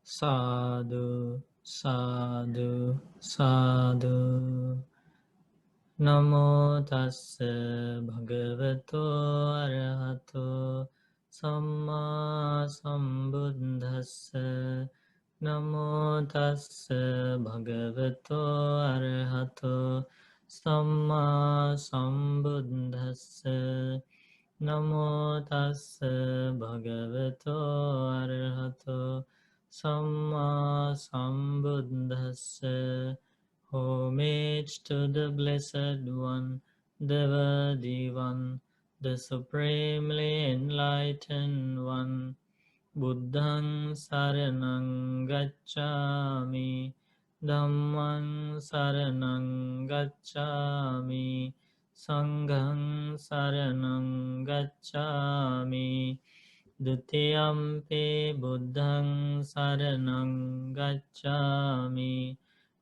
Sadhu, sadhu, sadhu. Namo tassa bhagavato arahato samma sambuddhassa. Namo tassa bhagavato arahato samma sambuddhassa. Namo tassa bhagavato arahato samma sambuddhassa. Homage to the Blessed One, the Worthy One, the Supremely Enlightened One. Buddhang Saranang Gacchami, Dhammang Saranang Gacchami, Sanghang Saranang Gacchami. Dutiyampi Buddhang Saranang Gacchami.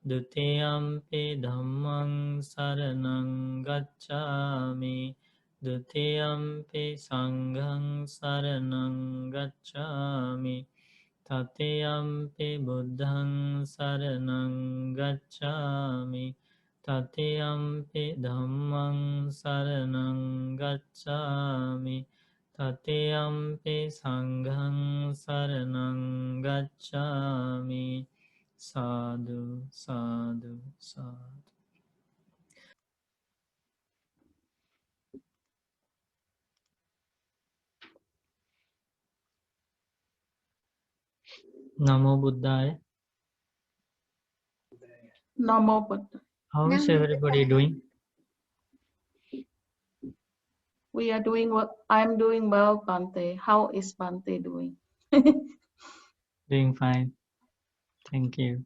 Dutiyampi Dhammang Saranang Gacchami. Dutiyampi Sanghang Saranang Gacchami. Tatiyampi Buddhang Saranang Gacchami. Tatiyampi Dhammang Saranang Gacchami. Tatiyampi Sanghang Saranang Gacchami. Sadhu, sadhu, sadhu. Namo Buddhaya. Namo Buddha. How is everybody doing? We are doing what I'm doing well, Bante. How is Bante doing? Doing fine. Thank you.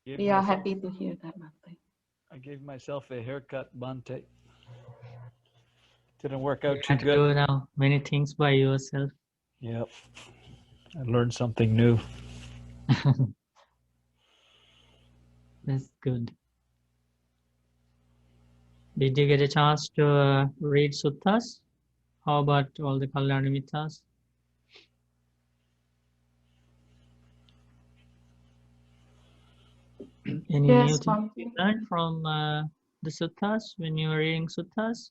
We are happy to hear that, Bante. I gave myself a haircut, Bante. Didn't work out You too had to good. do now many things by yourself. Yep. I learned something new. That's good. Did you get a chance to read suttas? How about all the Kalyanamitas? Any Yes, new things Bante. you learned from the suttas when you were reading suttas?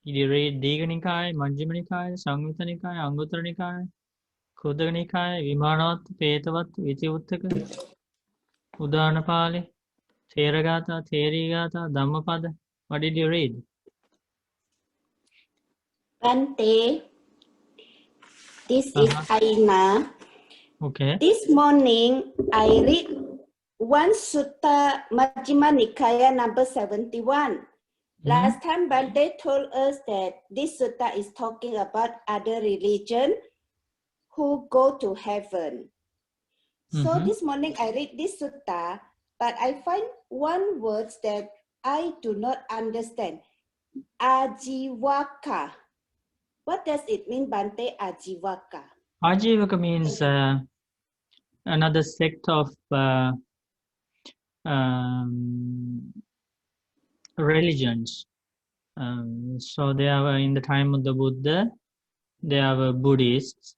Did you read Digha Nikaya, Majjhima Nikaya, Samyutta Nikaya, Anguttara Nikaya, Khuddaka Nikaya, Vimanavattu, Petavattu, Itivuttaka, Udanapali, Theragata, Therigata, Dhammapada? What did you read? Bante, this is Aina. Okay. This morning, I read one sutta, Majjhima Nikaya number 71. Last time, Bante told us that this sutta is talking about other religion who go to heaven. So this morning, I read this sutta, but I find one word that I do not understand. Ajivaka. What does it mean, Bante, Ajivaka? Ajivaka means another sect of religions. So they are in the time of the Buddha, they are Buddhists,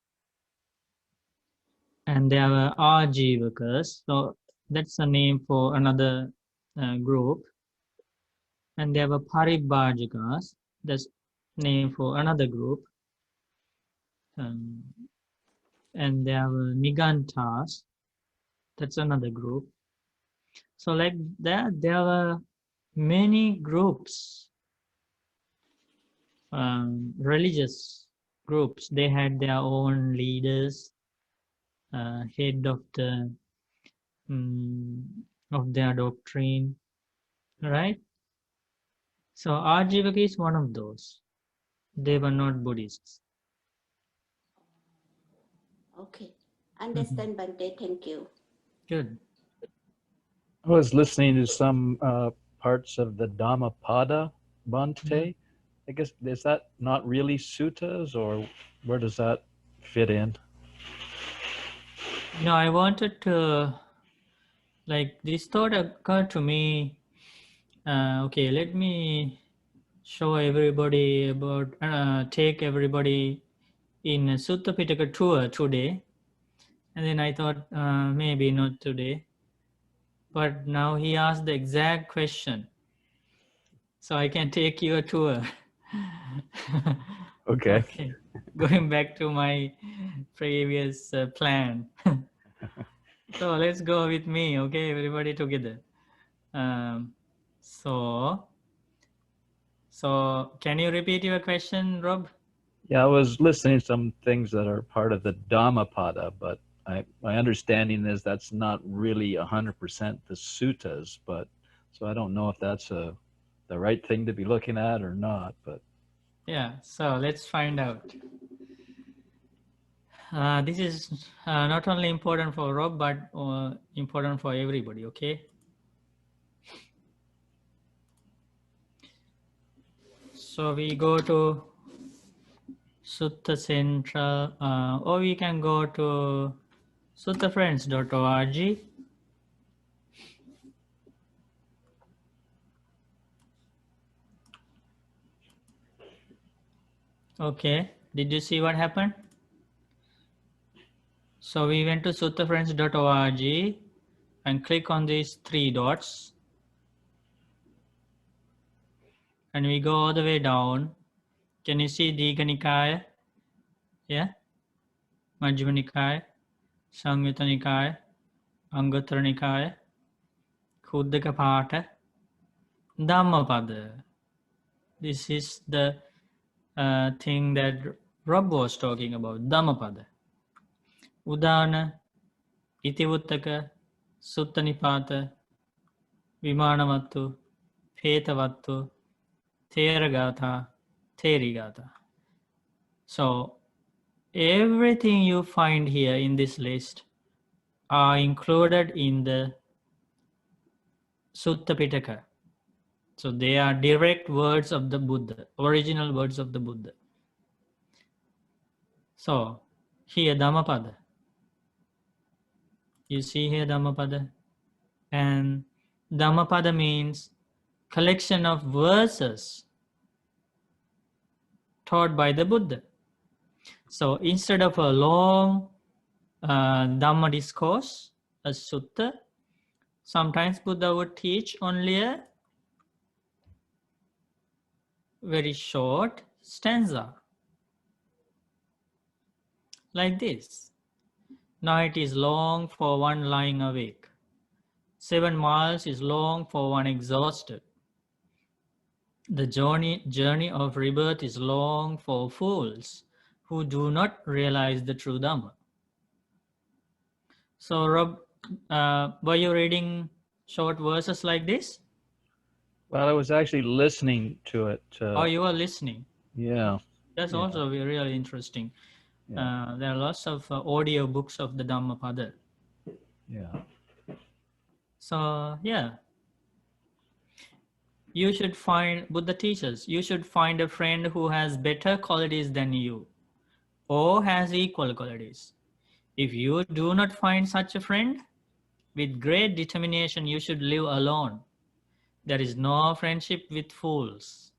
and they are Ajivakas. So that's a name for another group. And they have a Paribhajakas, that's name for another group. And they have Nigantas, that's another group. So like that, there are many groups, religious groups. They had their own leaders, head of the of their doctrine, right? So Ajivaka is one of those. They were not Buddhists. Okay, understand, Bante. Thank you. Good. I was listening to some parts of the Dhammapada, Bante. I guess, is that not really suttas, or where does that fit in? No, I wanted to, like, this thought occurred to me. Okay, let me show everybody about, take everybody in a Sutta Pitaka tour today. And then I thought, maybe not today. But now he asked the exact question. So I can take you a tour. Okay. Okay. Going back to my previous plan. So let's go with me, okay? Everybody together. So can you repeat your question, Rob? Yeah, I was listening to some things that are part of the Dhammapada, but my understanding is that's not really 100% the suttas, but so I don't know if that's the right thing to be looking at or not, but Yeah, so let's find out. This is not only important for Rob, but important for everybody, okay? So we go to Sutta Central, or we can go to suttafriends.org. Okay, did you see what happened? So we went to suttafriends.org and click on these three dots. And we go all the way down. Can you see Digha Nikaya? Yeah? Majjhima Nikaya, Samyutta Nikaya, Anguttara Nikaya, Khuddaka Pāṭa, Dhammapada. This is the thing that Rob was talking about, Dhammapada. Udana, Itivuttaka, Sutta Nipāta, Vimānavattu, Petavattu, Theragatha, Therigatha. So everything you find here in this list are included in the Sutta Pitaka. So they are direct words of the Buddha, original words of the Buddha. So here Dhammapada. You see here Dhammapada. And Dhammapada means collection of verses taught by the Buddha. So instead of a long Dhamma discourse, a sutta, sometimes Buddha would teach only a very short stanza, like this. Night is long for one lying awake. 7 miles is long for one exhausted. The journey of rebirth is long for fools who do not realize the true Dhamma. So Rob, were you reading short verses like this? well, I was actually listening to it. Or you are listening? Yeah. That's Yeah. also really interesting. Yeah. There are lots of audio books of the Dhammapada. Yeah. So yeah, you should find, Buddha teaches, you should find a friend who has better qualities than you or has equal qualities. If you do not find such a friend, with great determination you should live alone. There is no friendship with fools.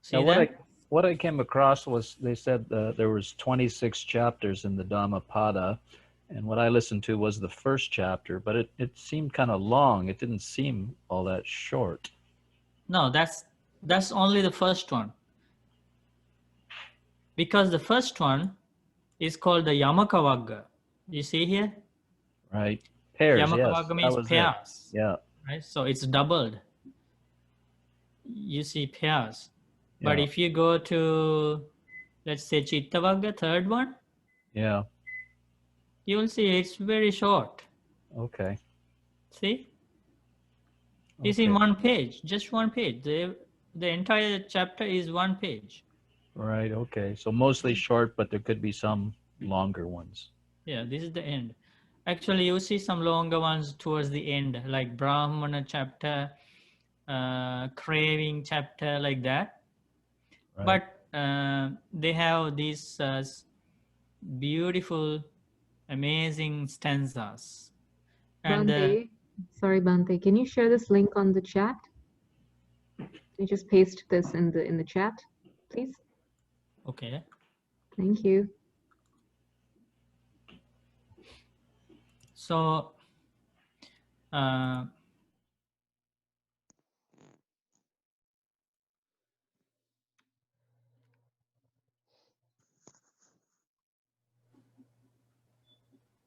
See Now, that? what I came across was they said there was 26 chapters in the Dhammapada, and what I listened to was the first chapter, but it seemed kind of long. It didn't seem all that short. No, that's only the first one. Because the first one is called the Yamakavagga. You see here? Right. Pairs, yes. Yamakavagga That means was it. pairs. Yeah. Right? So it's doubled. You see pairs. But Yeah. if you go to, let's say, Chittavagga, third one, Yeah. you will see it's very short. Okay. See? It's in one page, just one page. The entire chapter is one page. Right. Okay. So mostly short, but there could be some longer ones. Yeah, this is the end. Actually, you see some longer ones towards the end, like Brahmana chapter, craving chapter, like that. Right. But they have these beautiful, amazing stanzas. And Bhante, sorry, Bhante, can you share this link on the chat? you just paste this in the chat, please? Okay. Thank you. So,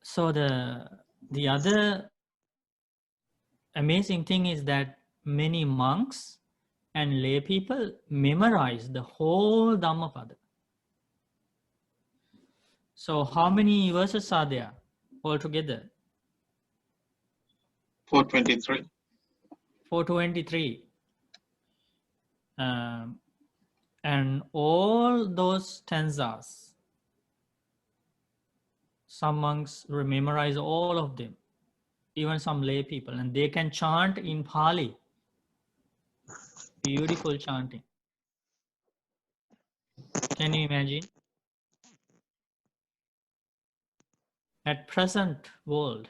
so the other amazing thing is that many monks and lay people memorize the whole Dhammapada. So how many verses are there altogether? 423. 423. And all those stanzas, some monks memorize all of them, even some lay people, and they can chant in Pali. Beautiful chanting. Can you imagine? At present world,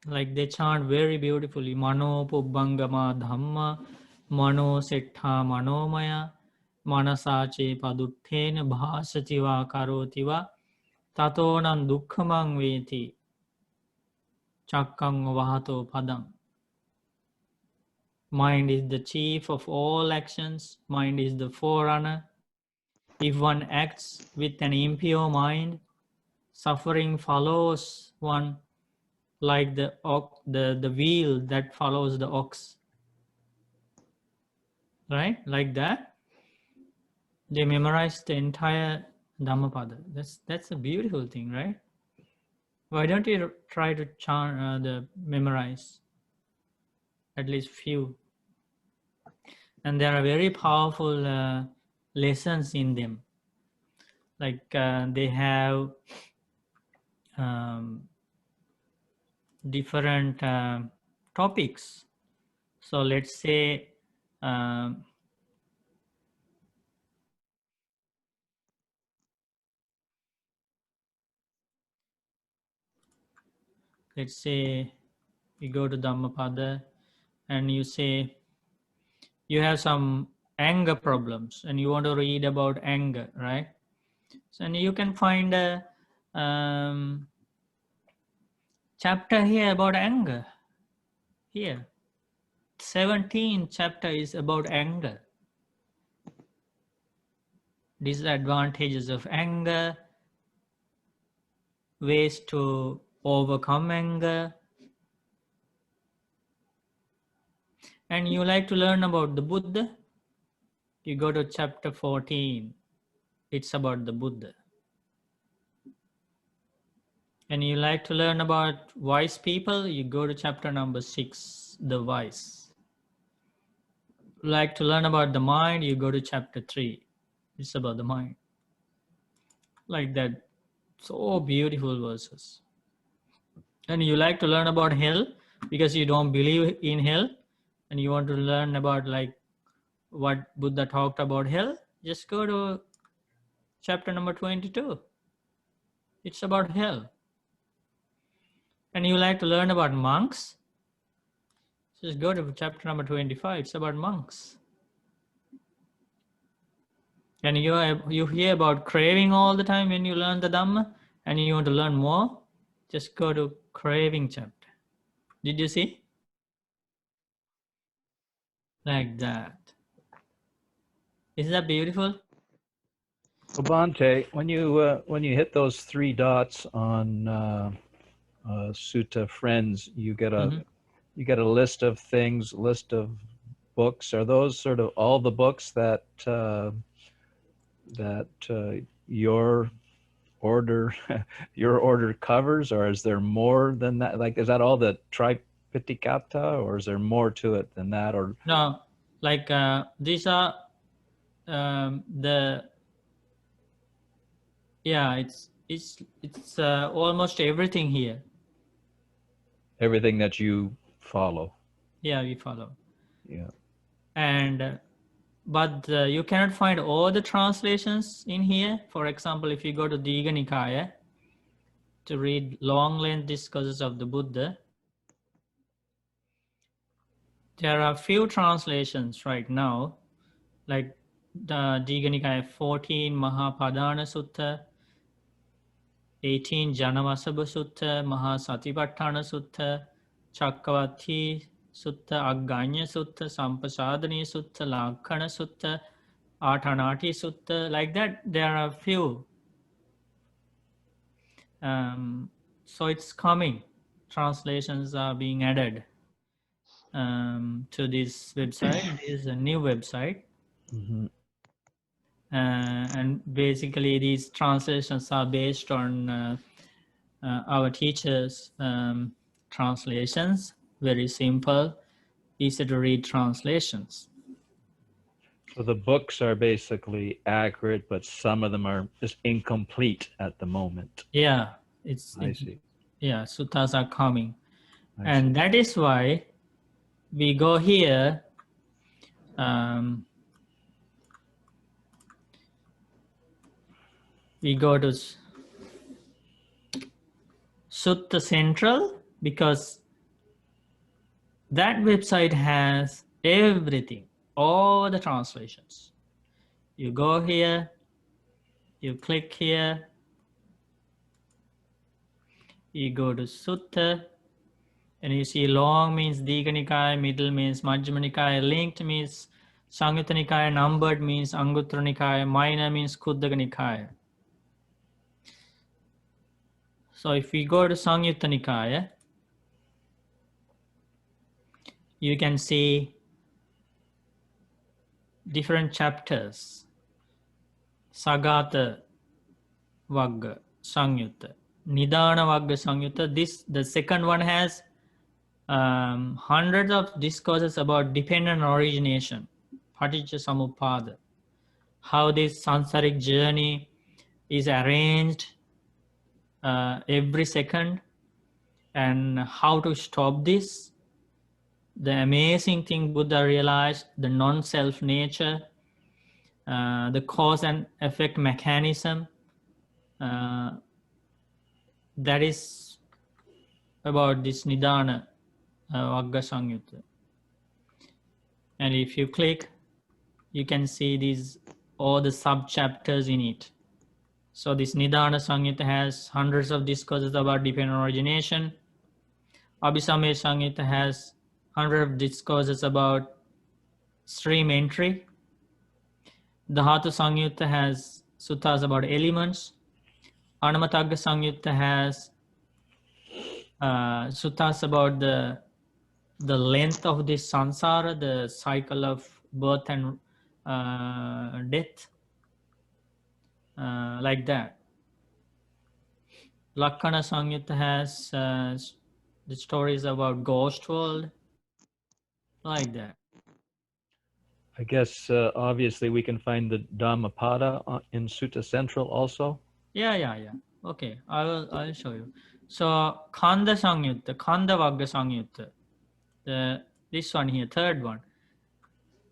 like they chant very beautifully. Mano pubbangama dhamma, mano settha manomaya, manasache paduttena bhasativa karotiva, tatonam dukkhamang veti, chakkang vahato padam. Mind is the chief of all actions. Mind is the forerunner. If one acts with an impure mind, suffering follows one like the wheel that follows the ox. Right? Like that. They memorize the entire Dhammapada. That's a beautiful thing, right? Why don't you try to memorize at least few? And there are very powerful lessons in them. Like they have different topics. So let's say you go to Dhammapada and you say you have some anger problems and you want to read about anger, right? So, and you can find a chapter here about anger. Here, 17th chapter is about anger. Disadvantages of anger, ways to overcome anger. And you like to learn about the Buddha, you go to chapter 14. It's about the Buddha. And you like to learn about wise people, you go to chapter number 6, the wise. Like to learn about the mind, you go to chapter 3. It's about the mind. Like that. So beautiful verses. And you like to learn about hell because you don't believe in hell and you want to learn about like what Buddha talked about hell, just go to chapter number 22. It's about hell. And you like to learn about monks, just go to chapter number 25. It's about monks. And you hear about craving all the time when you learn the Dhamma and you want to learn more, just go to craving chapter. Did you see? Like that. Is that beautiful? Well, Bhante, when you hit those three dots on Sutta Friends, you get a list of things, list of books. Are those sort of all the books that your order covers, or is there more than that? Like, is that all the Tripitaka, or is there more to it than that? Or no, like these are it's almost everything here. everything that you follow? Yeah, we follow. Yeah. And but you cannot find all the translations in here. For example, if you go to Digha Nikaya to read long length discourses of the Buddha, There are few translations right now, like the Digha Nikaya 14 Mahapadana Sutta, 18 Janavasabha Sutta, Mahasatipatthana Sutta, Chakkavati Sutta, Agganya Sutta, Sampasadani Sutta, Lakkana Sutta, Athanati Sutta. Like that, there are few. So it's coming. Translations are being added to this website. This is a new website. Mhm. And basically these translations are based on our teachers' translations. Very simple, easy to read translations. So the books are basically accurate, but some of them are just incomplete at the moment. Yeah, I see. yeah, suttas are coming. I And see. that is why we go here. We go to Sutta Central, because that website has everything, all the translations. You go here, you click here, you go to Sutta, and you see long means Digha Nikaya, middle means Majjhima Nikaya, linked means Samyutta Nikaya, numbered means Anguttara Nikaya, minor means Khuddaka Nikaya. So if we go to Samyutta Nikaya, you can see different chapters. Sagata Vagga Samyutta, Nidana Vagga Samyutta. The second one has hundreds of discourses about dependent origination, Paticca Samuppada, how this sansaric journey is arranged every second, and how to stop this. The amazing thing Buddha realized, the non-self nature, the cause and effect mechanism, that is about this Nidana Vagga Samyutta. And if you click, you can see these all the sub-chapters in it. So this Nidana Samyutta has hundreds of discourses about dependent origination. Abhisamaya Samyutta has hundreds of discourses about stream entry. Dhatu Samyutta has suttas about elements. Anamatagga Samyutta has suttas about the length of this samsara, the cycle of birth and death, like that. Lakkana Samyutta has the stories about ghost world, like that. I guess obviously we can find the Dhammapada in Sutta Central also. Yeah. Okay, I'll show you. So Khanda Samyutta, Khanda Vagga Samyutta, this one here, third one.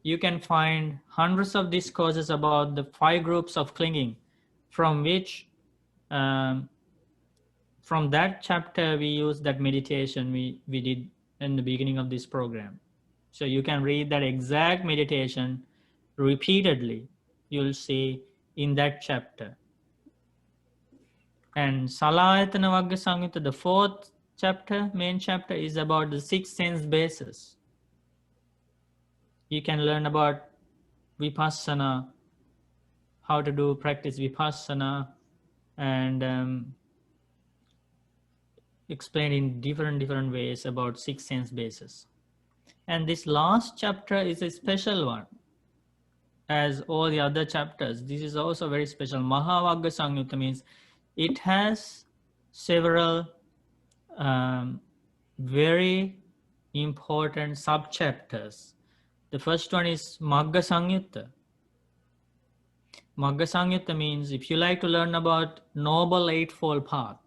You can find hundreds of discourses about the 5 groups of clinging, from which from that chapter we use that meditation we did in the beginning of this program. So you can read that exact meditation repeatedly, you'll see in that chapter. And Salayatana Vagga Samyutta, the 4th chapter, main chapter, is about the 6 sense bases. You can learn about Vipassana, how to do practice Vipassana, and explain in different ways about 6 sense bases. And this last chapter is a special one, as all the other chapters. This is also very special. Mahavagga Samyutta means it has several very important sub-chapters. The first one is Magga Samyutta. Magga Samyutta means if you like to learn about Noble Eightfold Path,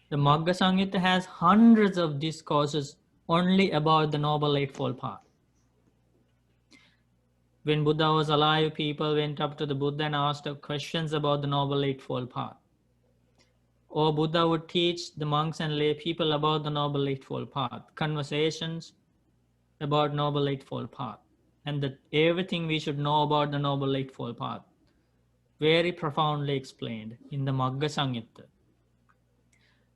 the Magga Samyutta has hundreds of discourses only about the Noble Eightfold Path. When Buddha was alive, people went up to the Buddha and asked questions about the Noble Eightfold Path. Or Buddha would teach the monks and lay people about the Noble Eightfold Path. Conversations about Noble Eightfold Path, and that everything we should know about the Noble Eightfold Path, very profoundly explained in the Magga Samyutta.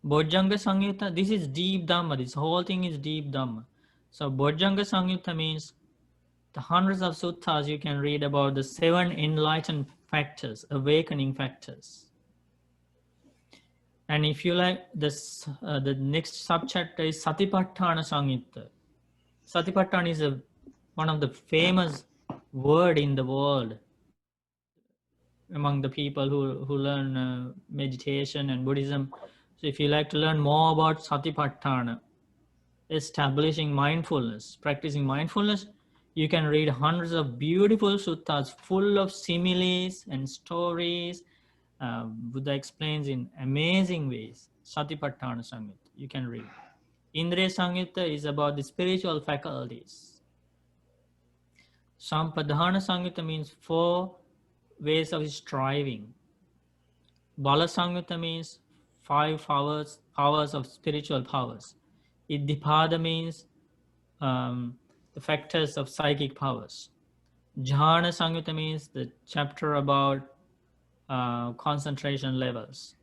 Bojjhanga Samyutta, this is deep Dhamma, this whole thing is deep Dhamma. So Bojjhanga Samyutta means the hundreds of suttas you can read about the 7 enlightened factors, awakening factors. And if you like, this, the next subchapter is Satipatthana Samyutta. Satipatthana is one of the famous word in the world among the people who learn meditation and Buddhism. So if you like to learn more about Satipatthana, establishing mindfulness, practicing mindfulness, you can read hundreds of beautiful suttas full of similes and stories. Buddha explains in amazing ways. Satipatthana Samyutta, you can read. Indriya Samyutta is about the spiritual faculties. Sampadhana Samyutta means 4 ways of striving. Bala Samyutta means 5 powers of spiritual powers. Iddhipada means the factors of psychic powers. Jhana Samyutta means the chapter about concentration levels.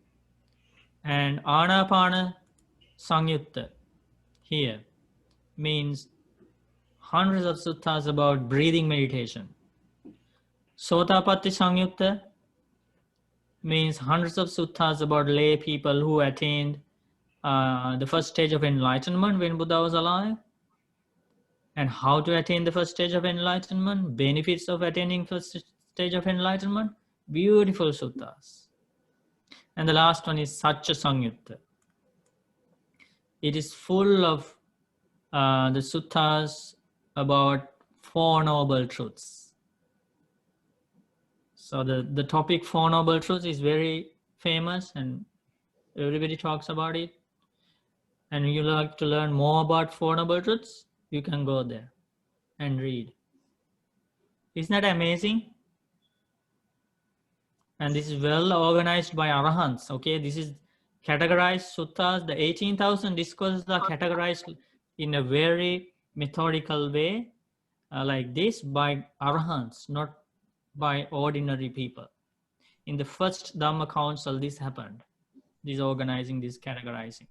And Anapana Samyutta here means hundreds of suttas about breathing meditation. Sotapatti Samyutta means hundreds of suttas about lay people who attained the first stage of enlightenment when Buddha was alive, and how to attain the first stage of enlightenment, benefits of attaining first stage of enlightenment, beautiful suttas. And the last one is Satya Samyutta. It is full of the suttas about 4 noble truths. So the topic 4 noble truths is very famous and everybody talks about it. And you like to learn more about 4 noble truths, you can go there and read. Isn't that amazing? And this is well organized by Arahants. Okay, this is categorized suttas. The 18,000 discourses are categorized in a very methodical way, like this, by Arahants, not by ordinary people. In the first Dhamma Council, this happened. This organizing, this categorizing.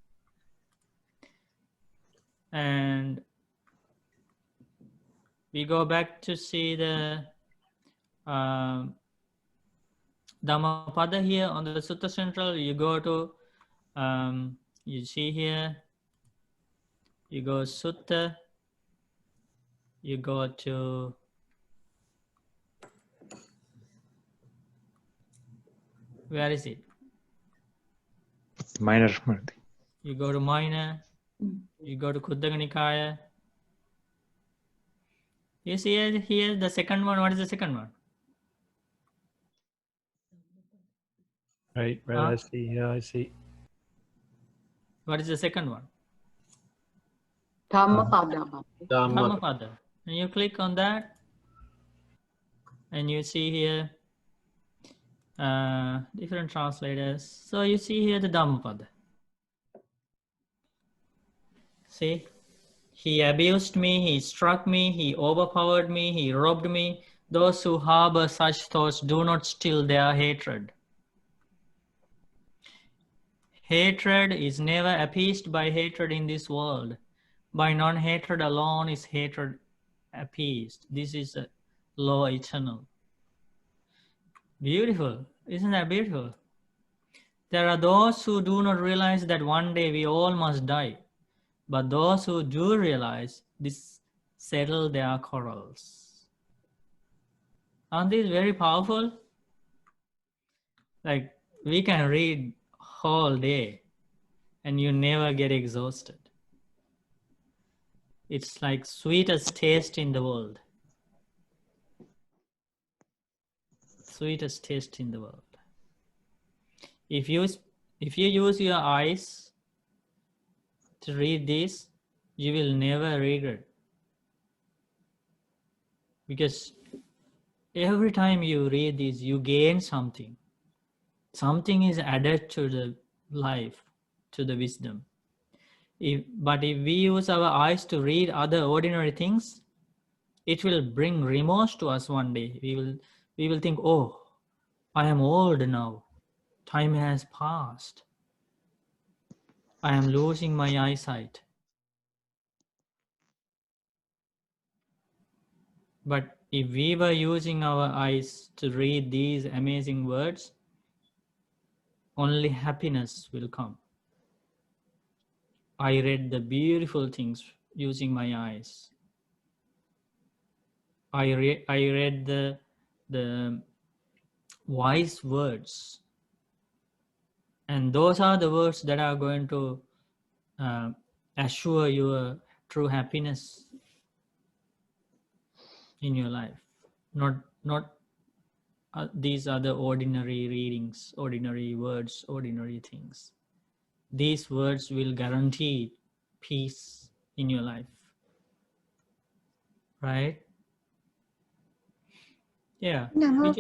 And we go back to see the Dhammapada here on the Sutta Central. You go to, you see here, you go Sutta, you go to where is it? Minor. You go to Minor, you go to Khuddaka Nikaya. You see here the second one. What is the second one? Right, Huh? I see, yeah, I see. What is the second one? Dhammapada. Dhammapada. And you click on that and you see here different translators. So you see here the Dhammapada. See, he abused me, he struck me, he overpowered me, he robbed me. Those who harbor such thoughts do not still their hatred. Hatred is never appeased by hatred in this world. By non-hatred alone is hatred appeased. This is a law eternal. Beautiful. Isn't that beautiful? There are those who do not realize that one day we all must die. But those who do realize this settle their quarrels. Aren't these very powerful? Like we can read whole day and you never get exhausted. It's like sweetest taste in the world. Sweetest taste in the world. If you use your eyes to read this, you will never regret. Because every time you read this, you gain something. Something is added to the life, to the wisdom. But if we use our eyes to read other ordinary things, it will bring remorse to us one day. We will think, oh, I am old now. Time has passed. I am losing my eyesight. But if we were using our eyes to read these amazing words, only happiness will come. I read the beautiful things using my eyes. I read the wise words. And those are the words that are going to assure your true happiness in your life. Not these are the ordinary readings, ordinary words, ordinary things. These words will guarantee peace in your life. Right? Yeah. Namo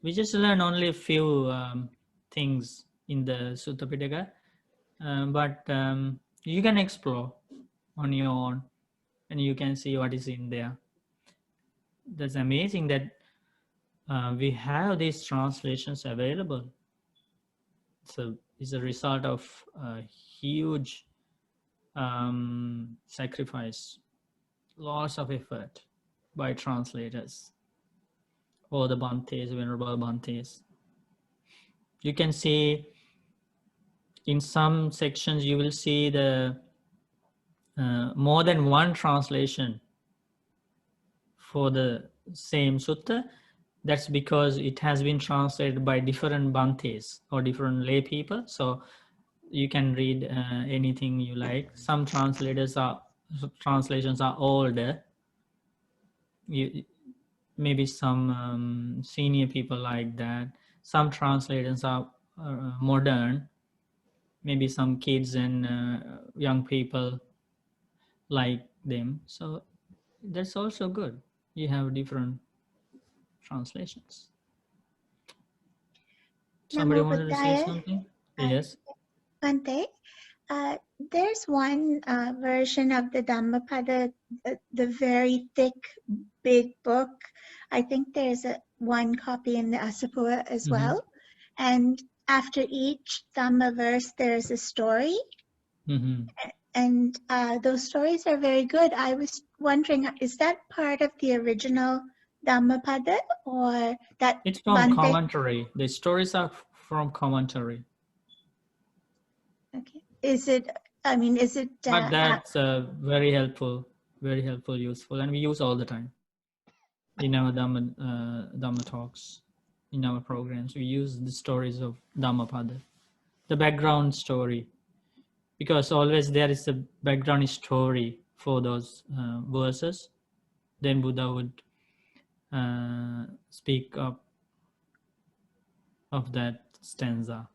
We just learn only a few things in the Sutta Pitaka, but you can explore on your own and you can see what is in there. That's amazing that we have these translations available. So it's a result of a huge sacrifice, lots of effort by translators or the Bhantes, Venerable Bhantes. You can see in some sections you will see the more than one translation for the same sutta. That's because it has been translated by different Bhantes or different lay people. So you can read anything you like. Some translations are older. Maybe some senior people like that. Some translations are modern. Maybe some kids and young people like them. So that's also good. You have different translations. Somebody Namo wanted to say Buddhaya. something? Yes. Bante, there's one version of the Dhammapada, the very thick, big book. I think there's one copy in the Asapua as well. And after each Dhamma verse, there's a story. And those stories are very good. I was wondering, is that part of the original Dhammapada or that It's from Bante? commentary. The stories are from commentary. Okay. Is it, I mean, is it? But that's very helpful, useful. And we use all the time in our Dhamma talks, in our programs. We use the stories of Dhammapada, the background story, because always there is a background story for those verses. Then Buddha would speak up of that stanza.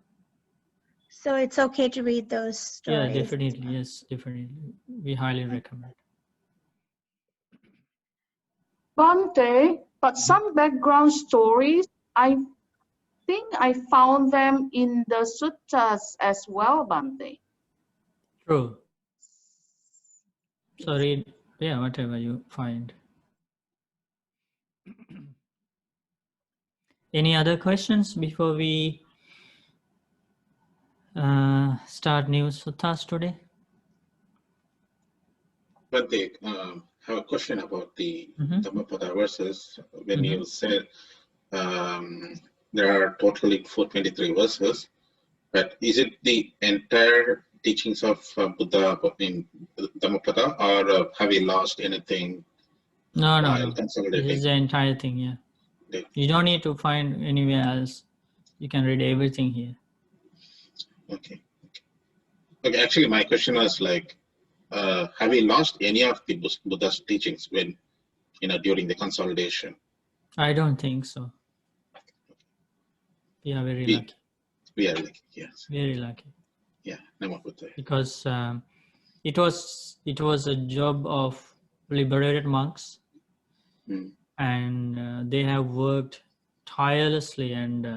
So it's okay to read those stories? Yeah, definitely. Yes, definitely. We highly recommend. Bante, but some background stories, I think I found them in the suttas as well, Bante. True. So read, yeah, whatever you find. Any other questions before we start new suttas today? But they have a question about the Dhammapada verses. When you said there are totally 423 verses, but is it the entire teachings of Buddha in Dhammapada, or have you lost anything? No. Consolidating? This is the entire thing, yeah. You don't need to find anywhere else. You can read everything here. Okay. Actually, my question was like, have you lost any of the Buddha's teachings when, during the consolidation? I don't think so. We are very lucky. We are lucky, yes. Very lucky. Yeah, Namo Buddhaya. Because it was a job of liberated monks, and they have worked tirelessly and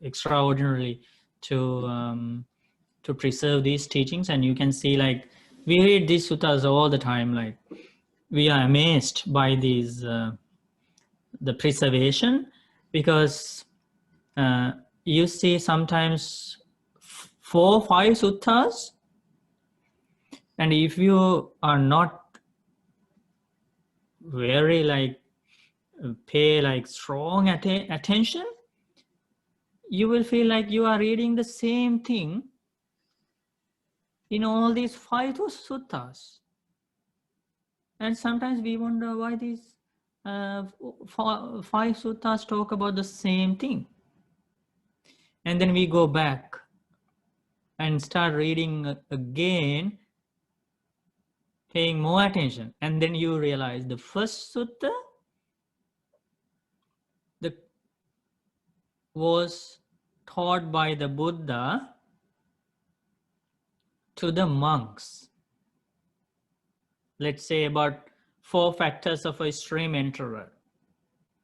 extraordinarily to to preserve these teachings. And you can see, like, we read these suttas all the time, like we are amazed by these the preservation, because you see sometimes 4 or 5 suttas, and if you are not very like pay like strong attention, you will feel like you are reading the same thing in all these 5 suttas. And sometimes we wonder why these 5 suttas talk about the same thing. And then we go back and start reading again, paying more attention. And then you realize the first sutta was taught by the Buddha to the monks. Let's say about 4 factors of a stream enterer.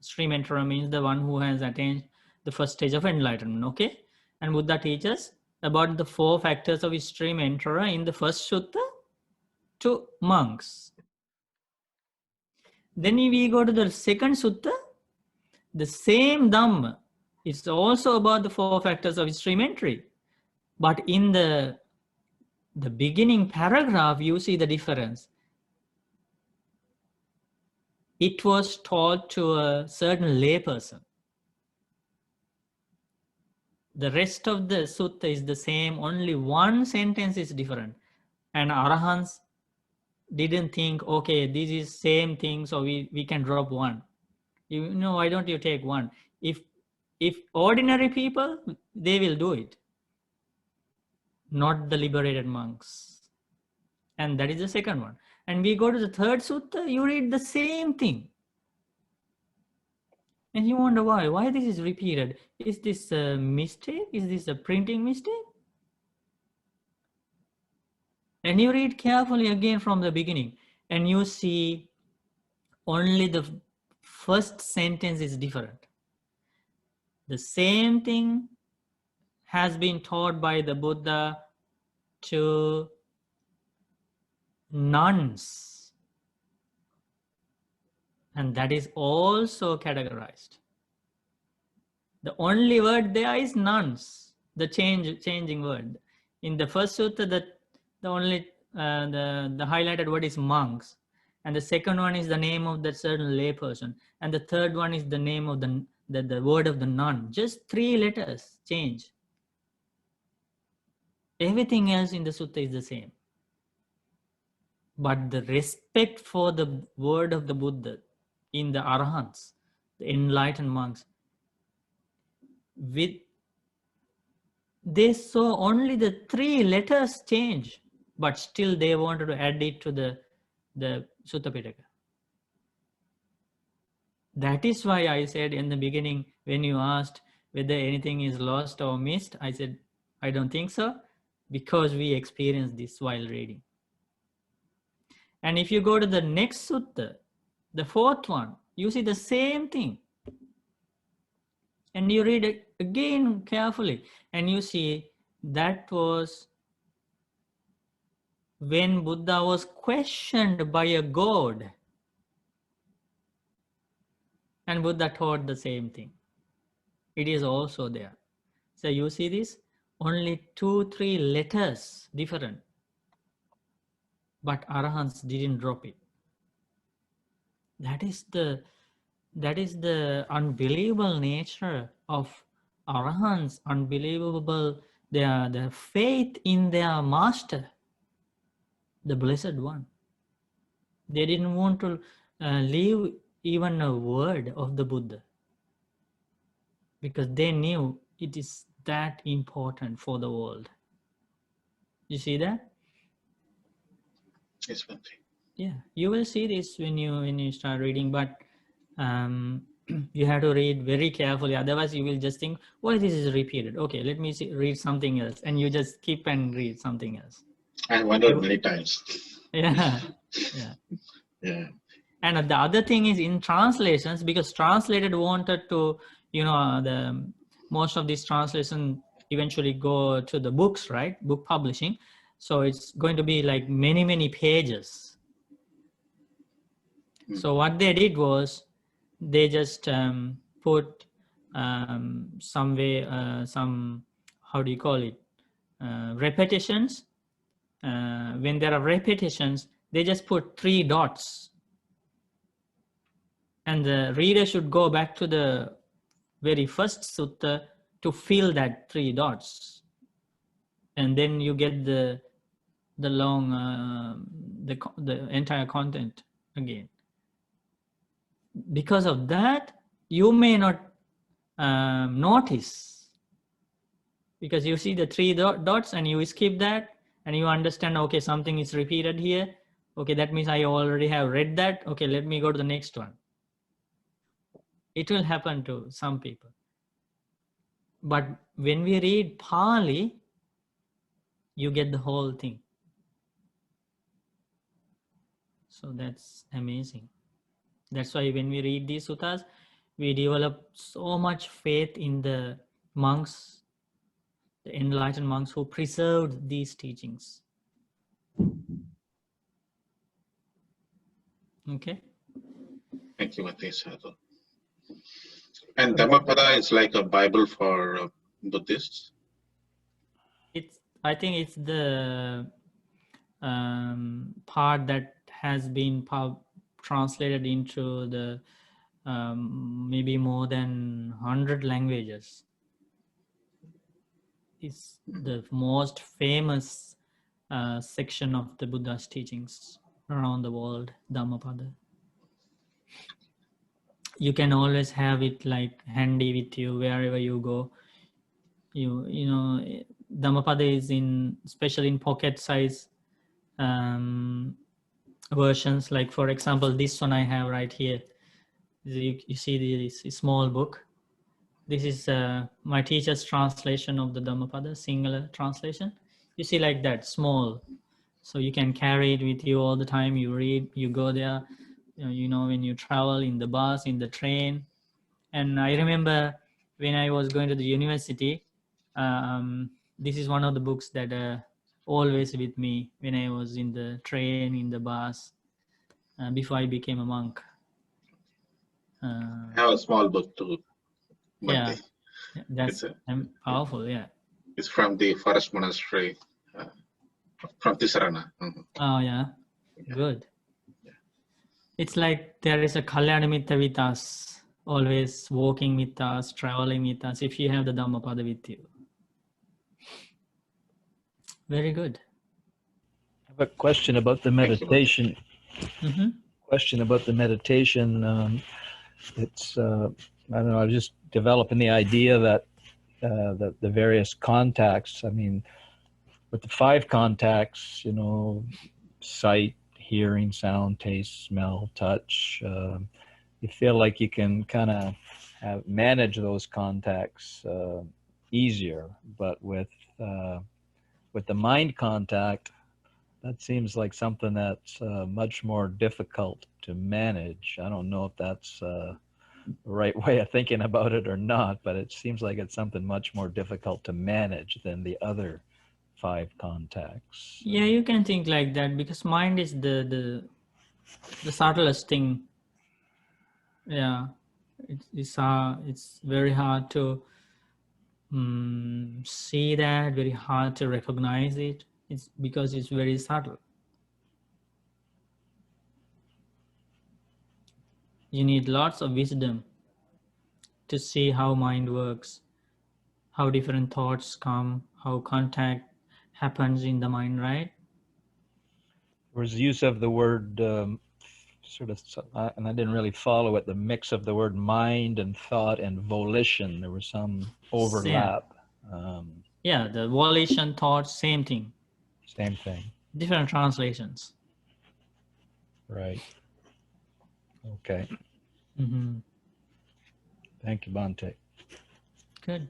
Stream enterer means the one who has attained the first stage of enlightenment, okay? And Buddha teaches about the 4 factors of a stream enterer in the first sutta to monks. Then we go to the second sutta, the same Dhamma. It's also about the 4 factors of stream entry. But in the beginning paragraph, you see the difference. It was taught to a certain layperson. The rest of the sutta is the same, only one sentence is different. And Arahants didn't think, okay, this is same thing, so we can drop one. You know, why don't you take one? If ordinary people, they will do it, not the liberated monks. And that is the second one. And we go to the third sutta, you read the same thing. And you wonder why this is repeated. Is this a mistake? Is this a printing mistake? And you read carefully again from the beginning, and you see only the first sentence is different. The same thing has been taught by the Buddha to nuns, and that is also categorized. The only word there is nuns, the changing word. In the first sutta, the only the highlighted word is monks, and the second one is the name of that certain layperson, and the third one is the name of the word of the nun. Just 3 letters change. Everything else in the sutta is the same. But the respect for the word of the Buddha in the Arahants, the enlightened monks, they saw only the 3 letters change, but still they wanted to add it to the Sutta Pitaka. That is why I said in the beginning, when you asked whether anything is lost or missed, I said, I don't think so, because we experienced this while reading. And if you go to the next sutta, the 4th one, you see the same thing. And you read it again carefully, and you see that was when Buddha was questioned by a god. And Buddha taught the same thing. It is also there. So you see this, only 2-3 letters different. But Arahants didn't drop it. That is the unbelievable nature of Arahants, unbelievable their faith in their master, the Blessed One. They didn't want to leave even a word of the Buddha, because they knew it is that important for the world. You see that? Yes, Bhante. Yeah, you will see this when you start reading, but you have to read very carefully. Otherwise, you will just think, why this is repeated? Okay, let me read something else, and you just keep and read something else. I wondered many times. Yeah, yeah. Yeah. And the other thing is in translations, because translated wanted to, the most of these translation eventually go to the books, right? Book publishing. So it's going to be like many, many pages. So what they did was they just put some way, some, how do you call it? Repetitions. When there are repetitions, they just put 3 dots. And the reader should go back to the very first sutta to fill that 3 dots. And then you get the long, the entire content again. Because of that, you may not notice, because you see the 3 dots and you skip that and you understand, okay, something is repeated here. Okay, that means I already have read that. Okay, let me go to the next one. It will happen to some people. But when we read Pali, you get the whole thing. So that's amazing. That's why when we read these suttas, we develop so much faith in the monks, the enlightened monks who preserved these teachings. Okay. Thank you, Mate Sadhu. And Dhammapada is like a Bible for Buddhists. I think it's the part that has been translated into the maybe more than 100 languages. It's the most famous section of the Buddha's teachings around the world, Dhammapada. You can always have it like handy with you wherever you go. You know, Dhammapada is especially in pocket size versions. Like for example, this one I have right here. You see this small book. This is my teacher's translation of the Dhammapada, singular translation. You see like that, small. So you can carry it with you all the time. You read, you go there, you know, when you travel in the bus, in the train. And I remember when I was going to the university, this is one of the books that always with me when I was in the train, in the bus, before I became a monk. I have a small book too. Yeah, that's powerful. Yeah. It's from the forest monastery, from Tisarana. Oh yeah, good. Yeah. It's like there is a Kalyana Mitta with us, always walking with us, traveling with us, if you have the Dhammapada with you. Very good. I have a question about the meditation. Question about the meditation. It's I don't know. I was just developing the idea that the various contacts. I mean, with the 5 contacts, you know, sight, hearing, sound, taste, smell, touch. You feel like you can kind of manage those contacts easier, but with the mind contact, that seems like something that's much more difficult to manage. I don't know if that's the right way of thinking about it or not, but it seems like it's something much more difficult to manage than the other 5 contacts. Yeah, you can think like that, because mind is the subtlest thing. Yeah, it's very hard to see that, very hard to recognize it. It's because it's very subtle. You need lots of wisdom to see how mind works, how different thoughts come, how contact happens in the mind, right? There was use of the word sort of, and I didn't really follow it, the mix of the word mind and thought and volition. There was some overlap. Yeah, the volition, thought, same thing. Same thing. Different translations. Right. Okay. Mm-hmm. Thank you, Bhante. Good.